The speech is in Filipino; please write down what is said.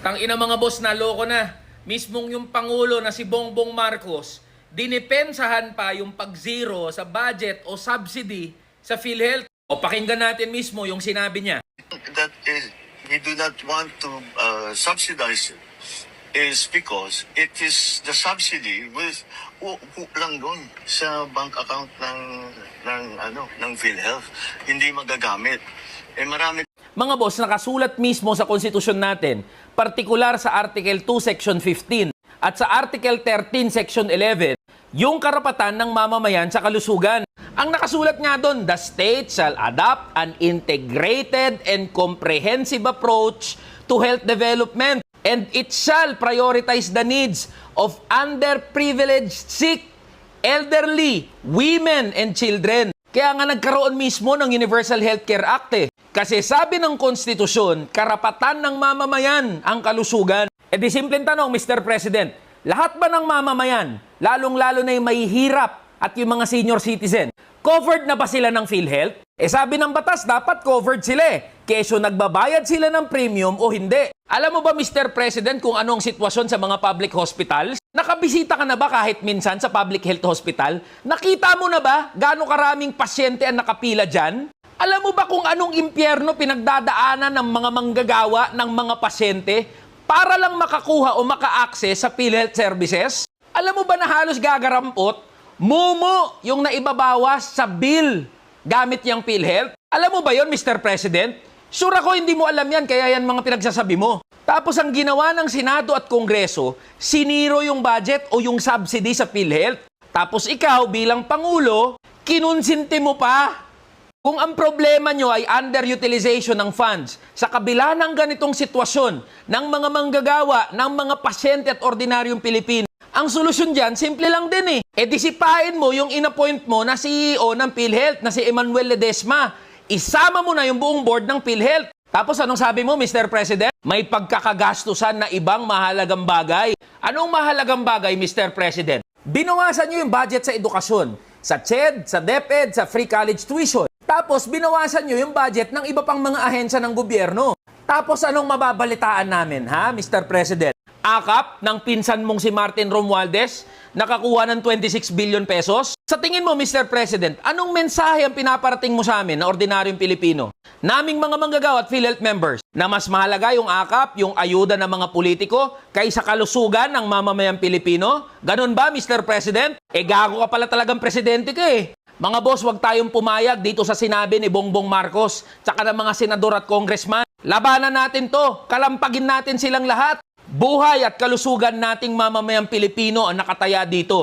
Tangina mga boss, naloko na. Mismong yung Pangulo na si Bongbong Marcos, dinipensahan pa yung pag-zero sa budget o subsidy sa PhilHealth. O pakinggan natin mismo yung sinabi niya. That is, we do not want to subsidize it is because it is the subsidy with lang doon sa bank account ng PhilHealth, hindi magagamit. Marami. Mga boss, nakasulat mismo sa konstitusyon natin, partikular sa Article 2, Section 15 at sa Article 13, Section 11, yung karapatan ng mamamayan sa kalusugan. Ang nakasulat nga doon, the state shall adopt an integrated and comprehensive approach to health development, and it shall prioritize the needs of underprivileged, sick, elderly, women, and children. Kaya nga nagkaroon mismo ng Universal Healthcare Act Kasi sabi ng konstitusyon, karapatan ng mamamayan ang kalusugan. Di simpleng tanong, Mr. President, lahat ba ng mamamayan, lalong-lalo na yung mahihirap at yung mga senior citizen, covered na ba sila ng PhilHealth? Sabi ng batas, dapat covered sila Keso nagbabayad sila ng premium o hindi. Alam mo ba, Mr. President, kung anong sitwasyon sa mga public hospitals? Nakabisita ka na ba kahit minsan sa public health hospital? Nakita mo na ba gaano karaming pasyente ang nakapila dyan? Alam mo ba kung anong impyerno pinagdadaanan ng mga manggagawa ng mga pasyente para lang makakuha o maka-access sa PhilHealth services? Alam mo ba na halos gagarampot, mumo yung naibabawas sa bill gamit yung PhilHealth? Alam mo ba yon, Mr. President? Sure ako hindi mo alam yan, kaya yan mga pinagsasabi mo. Tapos ang ginawa ng Senado at Kongreso, siniro yung budget o yung subsidy sa PhilHealth. Tapos ikaw bilang Pangulo, kinunsinti mo pa. Kung ang problema nyo ay underutilization ng funds, sa kabila ng ganitong sitwasyon ng mga manggagawa, ng mga pasyente at ordinaryong Pilipino, ang solusyon dyan, simple lang din disipain mo yung inappoint mo na CEO ng PhilHealth, na si Emmanuel Ledesma. Isama mo na yung buong board ng PhilHealth. Tapos anong sabi mo, Mr. President? May pagkakagastusan na ibang mahalagang bagay. Anong mahalagang bagay, Mr. President? Binawasan nyo yung budget sa edukasyon, sa CHED, sa DepEd, sa free college tuition. Tapos binawasan nyo yung budget ng iba pang mga ahensya ng gobyerno. Tapos anong mababalitaan namin, ha, Mr. President? Akap ng pinsan mong si Martin Romualdez, nakakuha ng 26 billion pesos? Sa tingin mo, Mr. President, anong mensahe ang pinaparating mo sa amin na ordinaryong Pilipino? Naming mga manggagawa at PhilHealth members, na mas mahalaga yung akap, yung ayuda ng mga politiko, kaysa kalusugan ng mamamayang Pilipino? Ganun ba, Mr. President? Gago ka pala talagang presidente ka Mga boss, huwag tayong pumayag dito sa sinabi ni Bongbong Marcos, tsaka ng mga senador at congressman. Labanan natin to, kalampagin natin silang lahat. Buhay at kalusugan nating mamamayang Pilipino ang nakataya dito.